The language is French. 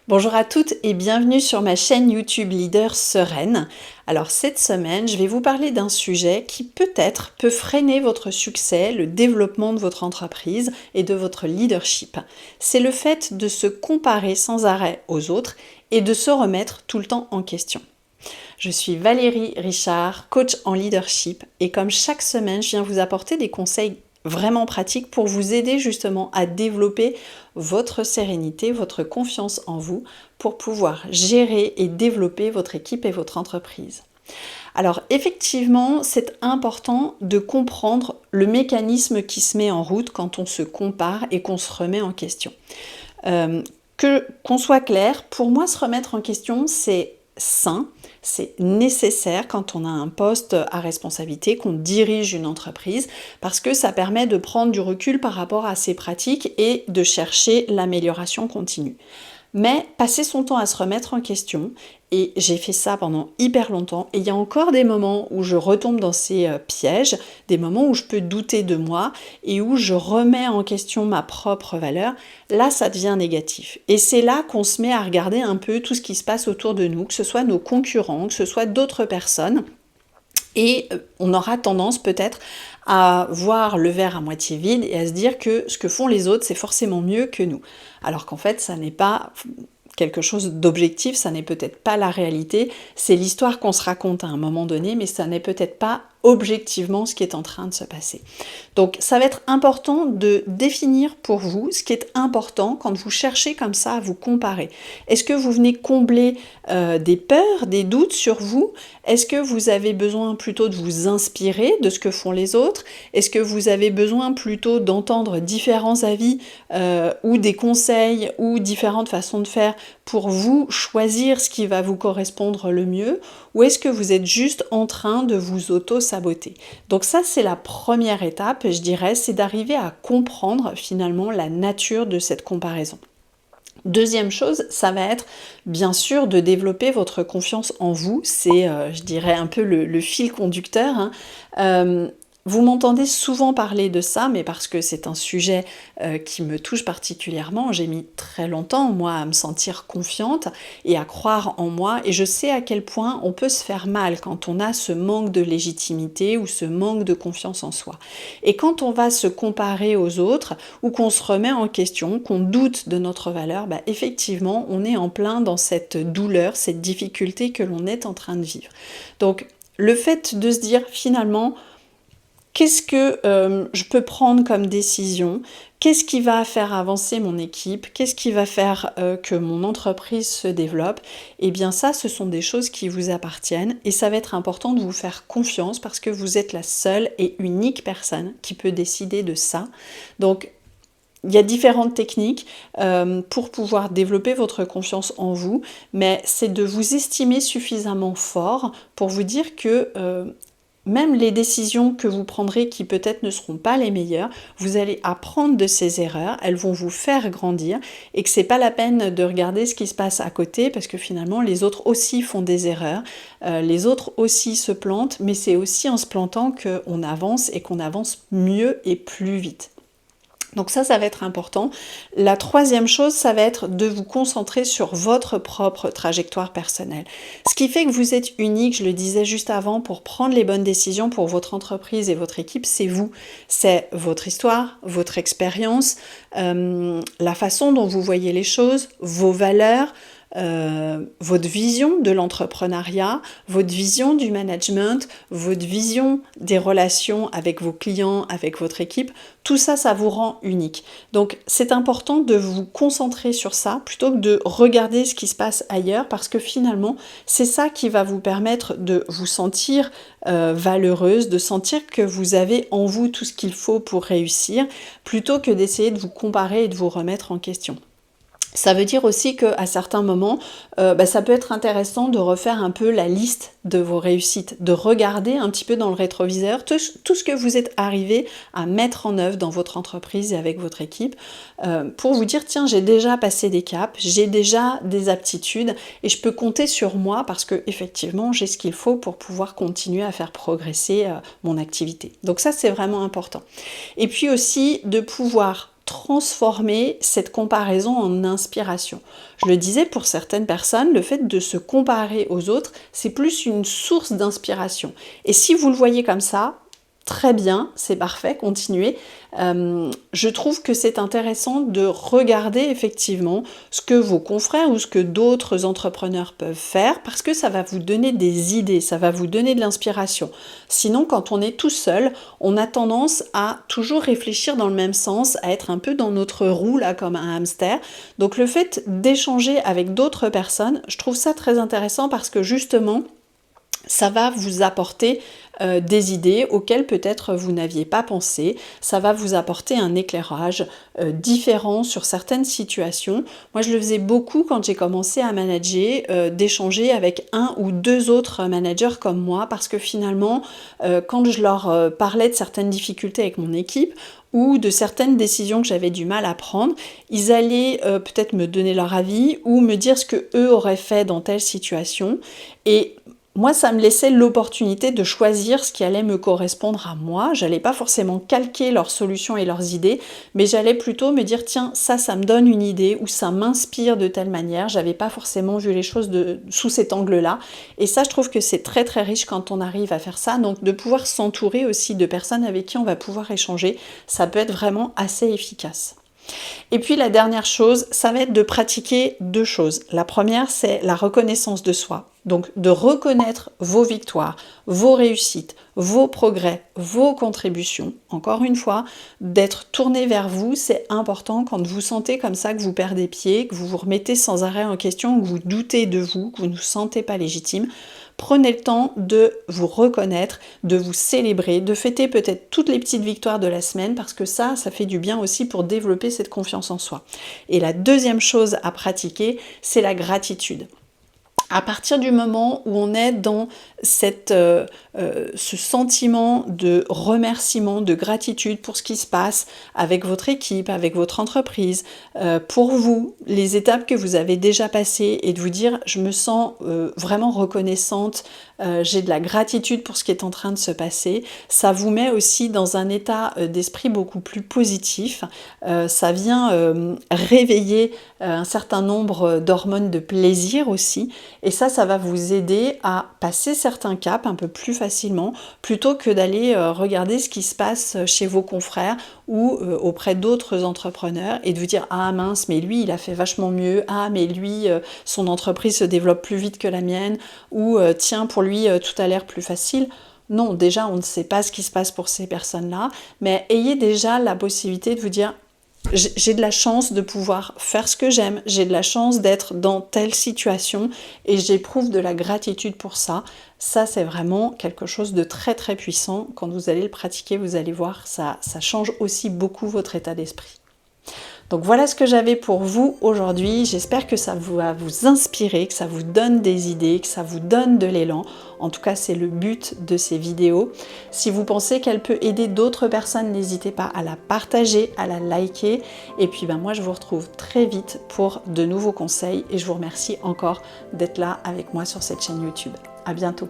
Bonjour à toutes et bienvenue sur ma chaîne YouTube Leader Sereine. Alors cette semaine, je vais vous parler d'un sujet qui peut-être peut freiner votre succès, le développement de votre entreprise et de votre leadership. C'est le fait de se comparer sans arrêt aux autres et de se remettre tout le temps en question. Je suis Valérie Richard, coach en leadership et comme chaque semaine, je viens vous apporter des conseils vraiment pratiques pour vous aider justement à développer votre sérénité, votre confiance en vous pour pouvoir gérer et développer votre équipe et votre entreprise. Alors effectivement, c'est important de comprendre le mécanisme qui se met en route quand on se compare et qu'on se remet en question. Qu'on soit clair, pour moi, se remettre en question, c'est sain, c'est nécessaire quand on a un poste à responsabilité, qu'on dirige une entreprise, parce que ça permet de prendre du recul par rapport à ses pratiques et de chercher l'amélioration continue. Mais passer son temps à se remettre en question, et j'ai fait ça pendant hyper longtemps, et il y a encore des moments où je retombe dans ces pièges, des moments où je peux douter de moi et où je remets en question ma propre valeur, là ça devient négatif. Et c'est là qu'on se met à regarder un peu tout ce qui se passe autour de nous, que ce soit nos concurrents, que ce soit d'autres personnes, et on aura tendance peut-être à voir le verre à moitié vide et à se dire que ce que font les autres, c'est forcément mieux que nous. Alors qu'en fait, ça n'est pas quelque chose d'objectif, ça n'est peut-être pas la réalité, c'est l'histoire qu'on se raconte à un moment donné, mais ça n'est peut-être pas objectivement ce qui est en train de se passer. Donc ça va être important de définir pour vous ce qui est important quand vous cherchez comme ça à vous comparer. Est-ce que vous venez combler des peurs, des doutes sur vous? Est-ce que vous avez besoin plutôt de vous inspirer de ce que font les autres? Est-ce que vous avez besoin plutôt d'entendre différents avis ou des conseils ou différentes façons de faire pour vous choisir ce qui va vous correspondre le mieux? Ou est-ce que vous êtes juste en train de vous auto-saboter? Donc ça, c'est la première étape, je dirais, c'est d'arriver à comprendre finalement la nature de cette comparaison. Deuxième chose, ça va être bien sûr de développer votre confiance en vous. C'est, je dirais, un peu le fil conducteur, hein. Vous m'entendez souvent parler de ça, mais parce que c'est un sujet qui me touche particulièrement. J'ai mis très longtemps, moi, à me sentir confiante et à croire en moi. Et je sais à quel point on peut se faire mal quand on a ce manque de légitimité ou ce manque de confiance en soi. Et quand on va se comparer aux autres ou qu'on se remet en question, qu'on doute de notre valeur, bah, effectivement, on est en plein dans cette douleur, cette difficulté que l'on est en train de vivre. Donc, le fait de se dire finalement, qu'est-ce que je peux prendre comme décision? Qu'est-ce qui va faire avancer mon équipe? Qu'est-ce qui va faire que mon entreprise se développe? Eh bien ça, ce sont des choses qui vous appartiennent et ça va être important de vous faire confiance parce que vous êtes la seule et unique personne qui peut décider de ça. Donc, il y a différentes techniques pour pouvoir développer votre confiance en vous, mais c'est de vous estimer suffisamment fort pour vous dire que même les décisions que vous prendrez qui peut-être ne seront pas les meilleures, vous allez apprendre de ces erreurs, elles vont vous faire grandir et que c'est pas la peine de regarder ce qui se passe à côté parce que finalement les autres aussi font des erreurs, les autres aussi se plantent, mais c'est aussi en se plantant qu'on avance et qu'on avance mieux et plus vite. Donc ça va être important. La troisième chose, ça va être de vous concentrer sur votre propre trajectoire personnelle. Ce qui fait que vous êtes unique, je le disais juste avant, pour prendre les bonnes décisions pour votre entreprise et votre équipe, c'est vous. C'est votre histoire, votre expérience, la façon dont vous voyez les choses, vos valeurs, votre vision de l'entrepreneuriat, votre vision du management, votre vision des relations avec vos clients, avec votre équipe, tout ça, ça vous rend unique. Donc c'est important de vous concentrer sur ça plutôt que de regarder ce qui se passe ailleurs parce que finalement, c'est ça qui va vous permettre de vous sentir valeureuse, de sentir que vous avez en vous tout ce qu'il faut pour réussir, plutôt que d'essayer de vous comparer et de vous remettre en question. Ça veut dire aussi qu'à certains moments, ça peut être intéressant de refaire un peu la liste de vos réussites, de regarder un petit peu dans le rétroviseur tout ce que vous êtes arrivé à mettre en œuvre dans votre entreprise et avec votre équipe pour vous dire tiens, j'ai déjà passé des caps, j'ai déjà des aptitudes et je peux compter sur moi parce que effectivement j'ai ce qu'il faut pour pouvoir continuer à faire progresser mon activité. Donc ça c'est vraiment important. Et puis aussi de pouvoir transformer cette comparaison en inspiration. Je le disais, pour certaines personnes, le fait de se comparer aux autres, c'est plus une source d'inspiration. Et si vous le voyez comme ça, très bien, c'est parfait, continuez. Je trouve que c'est intéressant de regarder effectivement ce que vos confrères ou ce que d'autres entrepreneurs peuvent faire parce que ça va vous donner des idées, ça va vous donner de l'inspiration. Sinon, quand on est tout seul, on a tendance à toujours réfléchir dans le même sens, à être un peu dans notre roue là comme un hamster. Donc le fait d'échanger avec d'autres personnes, je trouve ça très intéressant parce que justement, ça va vous apporter des idées auxquelles peut-être vous n'aviez pas pensé. Ça va vous apporter un éclairage différent sur certaines situations. Moi, je le faisais beaucoup quand j'ai commencé à manager, d'échanger avec un ou deux autres managers comme moi, parce que finalement, quand je leur parlais de certaines difficultés avec mon équipe, ou de certaines décisions que j'avais du mal à prendre, ils allaient peut-être me donner leur avis ou me dire ce que eux auraient fait dans telle situation. Et moi, ça me laissait l'opportunité de choisir ce qui allait me correspondre à moi. J'allais pas forcément calquer leurs solutions et leurs idées, mais j'allais plutôt me dire, tiens, ça me donne une idée ou ça m'inspire de telle manière. J'avais pas forcément vu les choses sous cet angle-là. Et ça, je trouve que c'est très très riche quand on arrive à faire ça. Donc, de pouvoir s'entourer aussi de personnes avec qui on va pouvoir échanger, ça peut être vraiment assez efficace. Et puis la dernière chose, ça va être de pratiquer deux choses. La première, c'est la reconnaissance de soi. Donc de reconnaître vos victoires, vos réussites, vos progrès, vos contributions. Encore une fois, d'être tourné vers vous, c'est important quand vous sentez comme ça que vous perdez pied, que vous vous remettez sans arrêt en question, que vous doutez de vous, que vous ne vous sentez pas légitime. Prenez le temps de vous reconnaître, de vous célébrer, de fêter peut-être toutes les petites victoires de la semaine parce que ça fait du bien aussi pour développer cette confiance en soi. Et la deuxième chose à pratiquer, c'est la gratitude. À partir du moment où on est dans ce sentiment de remerciement, de gratitude pour ce qui se passe avec votre équipe, avec votre entreprise, pour vous, les étapes que vous avez déjà passées et de vous dire je me sens vraiment reconnaissante, j'ai de la gratitude pour ce qui est en train de se passer, ça vous met aussi dans un état d'esprit beaucoup plus positif, ça vient réveiller un certain nombre d'hormones de plaisir aussi. Et ça va vous aider à passer certains caps un peu plus facilement plutôt que d'aller regarder ce qui se passe chez vos confrères ou auprès d'autres entrepreneurs et de vous dire « Ah mince, mais lui, il a fait vachement mieux. Ah, mais lui, son entreprise se développe plus vite que la mienne. » Ou « Tiens, pour lui, tout a l'air plus facile. » Non, déjà, on ne sait pas ce qui se passe pour ces personnes-là, mais ayez déjà la possibilité de vous dire j'ai de la chance de pouvoir faire ce que j'aime, j'ai de la chance d'être dans telle situation et j'éprouve de la gratitude pour ça. Ça, c'est vraiment quelque chose de très très puissant. Quand vous allez le pratiquer, vous allez voir, ça change aussi beaucoup votre état d'esprit. Donc voilà ce que j'avais pour vous aujourd'hui. J'espère que ça va vous inspirer, que ça vous donne des idées, que ça vous donne de l'élan. En tout cas, c'est le but de ces vidéos. Si vous pensez qu'elle peut aider d'autres personnes, n'hésitez pas à la partager, à la liker. Et puis moi, je vous retrouve très vite pour de nouveaux conseils et je vous remercie encore d'être là avec moi sur cette chaîne YouTube. À bientôt.